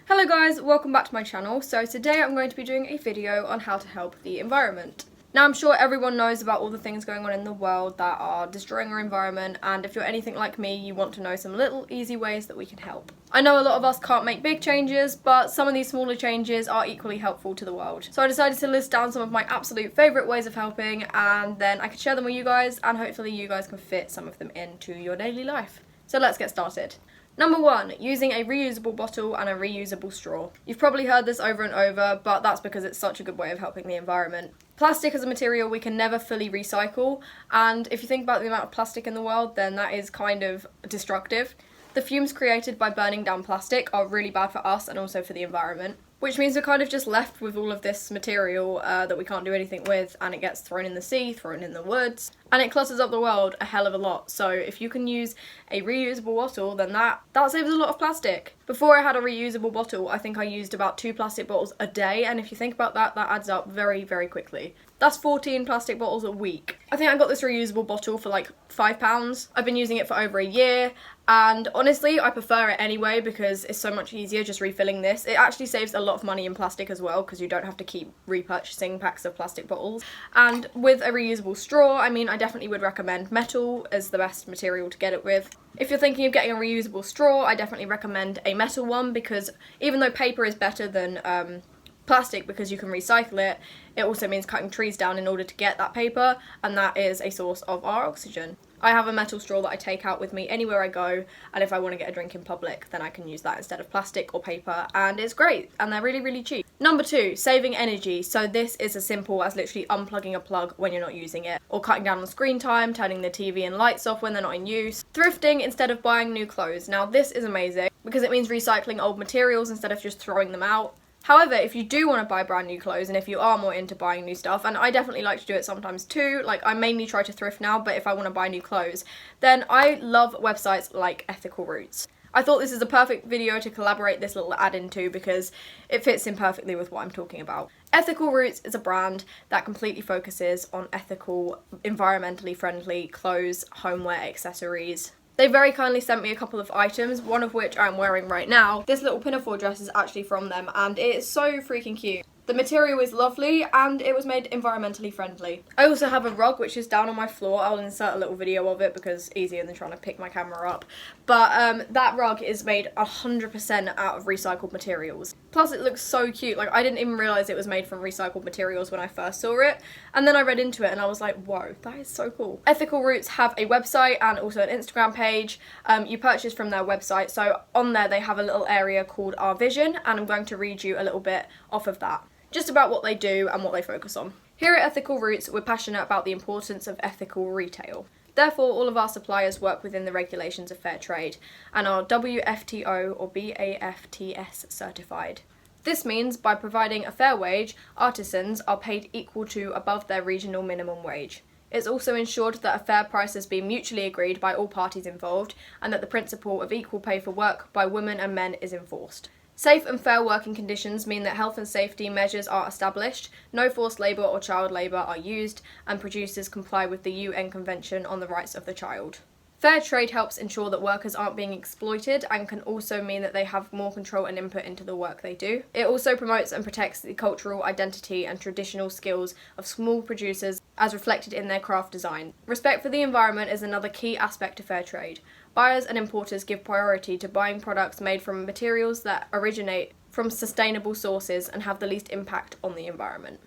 Hello guys, welcome back to my channel. So today I'm going to be doing a video on how to help the environment. Now I'm sure everyone knows about all the things going on in the world that are destroying our environment, and if you're anything like me, you want to know some little easy ways that we can help. I know a lot of us can't make big changes, but some of these smaller changes are equally helpful to the world. So I decided to list down some of my absolute favourite ways of helping, and then I can share them with you guys, and hopefully you guys can fit some of them into your daily life. So let's get started. Number 1, using a reusable bottle and a reusable straw. You've probably heard this over and over, but that's because it's such a good way of helping the environment. Plastic is a material we can never fully recycle, and if you think about the amount of plastic in the world, then that is kind of destructive. The fumes created by burning down plastic are really bad for us and also for the environment, which means we're kind of just left with all of this material that we can't do anything with, and it gets thrown in the sea, thrown in the woods, and it clutters up the world a hell of a lot. So if you can use a reusable bottle, then that saves a lot of plastic. Before I had a reusable bottle, I think I used about 2 plastic bottles a day, and if you think about that, that adds up very, very quickly. That's 14 plastic bottles a week. I think I got this reusable bottle for like £5. I've been using it for over a year, and honestly I prefer it anyway because it's so much easier just refilling this. It actually saves a lot of money in plastic as well because you don't have to keep repurchasing packs of plastic bottles. And with a reusable straw, I mean, I definitely would recommend metal as the best material to get it with. If you're thinking of getting a reusable straw, I definitely recommend a metal one because even though paper is better than plastic because you can recycle it, it also means cutting trees down in order to get that paper, and that is a source of our oxygen. I have a metal straw that I take out with me anywhere I go, and if I want to get a drink in public, then I can use that instead of plastic or paper, and it's great, and they're really, really cheap. Number 2, saving energy. So this is as simple as literally unplugging a plug when you're not using it, or cutting down on screen time, turning the TV and lights off when they're not in use. Thrifting instead of buying new clothes. Now this is amazing because it means recycling old materials instead of just throwing them out. However, if you do want to buy brand new clothes, and if you are more into buying new stuff, and I definitely like to do it sometimes too, like I mainly try to thrift now, but if I want to buy new clothes, then I love websites like Ethical Roots. I thought this is a perfect video to collaborate this little ad into because it fits in perfectly with what I'm talking about. Ethical Roots is a brand that completely focuses on ethical, environmentally friendly clothes, homeware, accessories. They very kindly sent me a couple of items, one of which I'm wearing right now. This little pinafore dress is actually from them, and it is so freaking cute. The material is lovely, and it was made environmentally friendly. I also have a rug which is down on my floor. I'll insert a little video of it because it's easier than trying to pick my camera up. But that rug is made 100% out of recycled materials. Plus it looks so cute. Like I didn't even realise it was made from recycled materials when I first saw it. And then I read into it and I was like, whoa, that is so cool. Ethical Roots have a website and also an Instagram page. You purchase from their website. So on there they have a little area called Our Vision, and I'm going to read you a little bit off of that, just about what they do and what they focus on. Here at Ethical Roots, we're passionate about the importance of ethical retail. Therefore, all of our suppliers work within the regulations of fair trade and are WFTO or BAFTS certified. This means by providing a fair wage, artisans are paid equal to above their regional minimum wage. It's also ensured that a fair price has been mutually agreed by all parties involved, and that the principle of equal pay for work by women and men is enforced. Safe and fair working conditions mean that health and safety measures are established, no forced labour or child labour are used, and producers comply with the UN Convention on the Rights of the Child. Fair trade helps ensure that workers aren't being exploited and can also mean that they have more control and input into the work they do. It also promotes and protects the cultural identity and traditional skills of small producers as reflected in their craft design. Respect for the environment is another key aspect of fair trade. Buyers and importers give priority to buying products made from materials that originate from sustainable sources and have the least impact on the environment.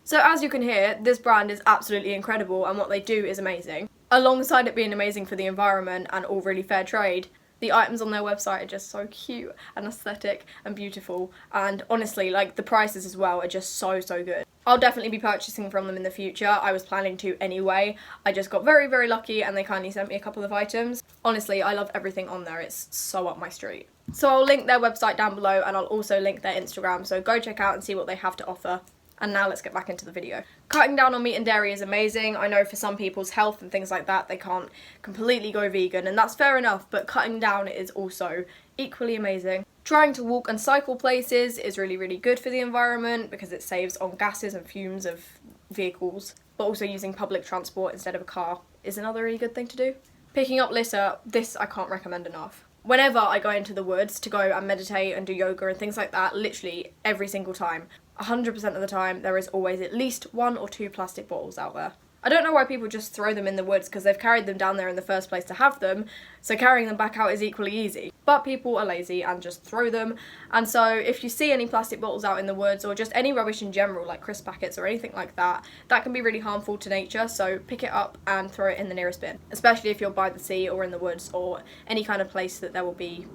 So as you can hear, this brand is absolutely incredible and what they do is amazing. Alongside it being amazing for the environment and all really fair trade, the items on their website are just so cute and aesthetic and beautiful, and honestly, like the prices as well are just so good. I'll definitely be purchasing from them in the future. I was planning to anyway. I just got very, very lucky and they kindly sent me a couple of items. Honestly, I love everything on there. It's so up my street. So I'll link their website down below, and I'll also link their Instagram, so go check out and see what they have to offer. And now let's get back into the video. Cutting down on meat and dairy is amazing. I know for some people's health and things like that, they can't completely go vegan, and that's fair enough, but cutting down is also equally amazing. Trying to walk and cycle places is really, really good for the environment because it saves on gases and fumes of vehicles, but also using public transport instead of a car is another really good thing to do. Picking up litter, this I can't recommend enough. Whenever I go into the woods to go and meditate and do yoga and things like that, literally every single time, 100% of the time, there is always at least 1 or 2 plastic bottles out there. I don't know why people just throw them in the woods, because they've carried them down there in the first place to have them, so carrying them back out is equally easy. But people are lazy and just throw them, and so if you see any plastic bottles out in the woods, or just any rubbish in general, like crisp packets or anything like that, that can be really harmful to nature, so pick it up and throw it in the nearest bin. Especially if you're by the sea or in the woods or any kind of place that there will be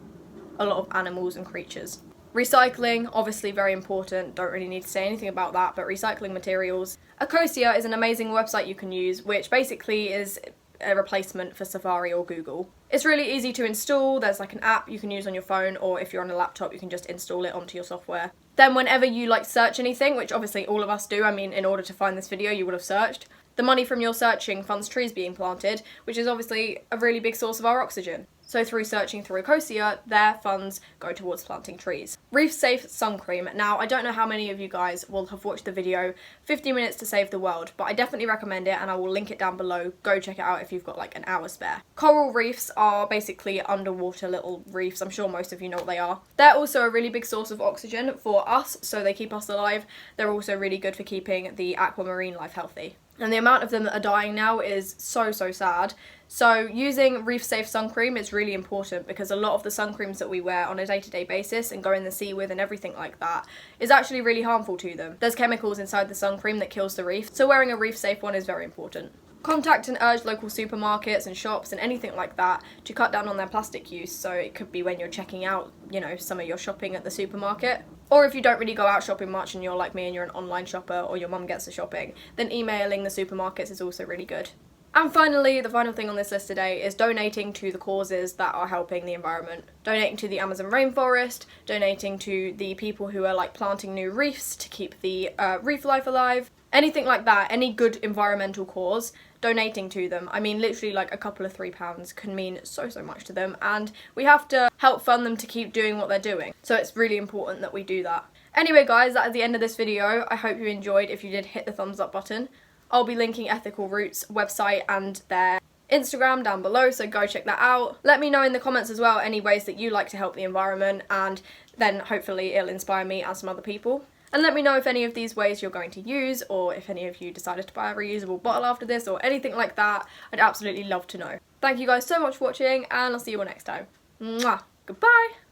a lot of animals and creatures. Recycling, obviously very important, don't really need to say anything about that, but recycling materials. Ecosia is an amazing website you can use, which basically is a replacement for Safari or Google. It's really easy to install, there's like an app you can use on your phone, or if you're on a laptop you can just install it onto your software. Then whenever you like search anything, which obviously all of us do, I mean in order to find this video you would have searched, the money from your searching funds trees being planted, which is obviously a really big source of our oxygen. So through searching through Ecosia, their funds go towards planting trees. Reef Safe Sun Cream. Now, I don't know how many of you guys will have watched the video 50 minutes to save the world, but I definitely recommend it and I will link it down below. Go check it out if you've got like an hour spare. Coral reefs are basically underwater little reefs. I'm sure most of you know what they are. They're also a really big source of oxygen for us, so they keep us alive. They're also really good for keeping the aquamarine life healthy. And the amount of them that are dying now is so sad. So using Reef Safe sun cream is really important, because a lot of the sun creams that we wear on a day-to-day basis and go in the sea with and everything like that is actually really harmful to them. There's chemicals inside the sun cream that kills the reef, so wearing a reef safe one is very important. Contact and urge local supermarkets and shops and anything like that to cut down on their plastic use. So it could be when you're checking out, you know, some of your shopping at the supermarket. Or if you don't really go out shopping much and you're like me and you're an online shopper, or your mum gets the shopping, then emailing the supermarkets is also really good. And finally, the final thing on this list today is donating to the causes that are helping the environment. Donating to the Amazon rainforest, donating to the people who are like planting new reefs to keep the reef life alive, anything like that, any good environmental cause, donating to them. I mean, literally like a couple of £3 can mean so much to them, and we have to help fund them to keep doing what they're doing. So it's really important that we do that. Anyway guys, that is the end of this video. I hope you enjoyed. If you did, hit the thumbs up button. I'll be linking Ethical Roots website and their Instagram down below, so go check that out. Let me know in the comments as well any ways that you like to help the environment, and then hopefully it'll inspire me and some other people. And let me know if any of these ways you're going to use, or if any of you decided to buy a reusable bottle after this or anything like that. I'd absolutely love to know. Thank you guys so much for watching, and I'll see you all next time. Mwah! Goodbye!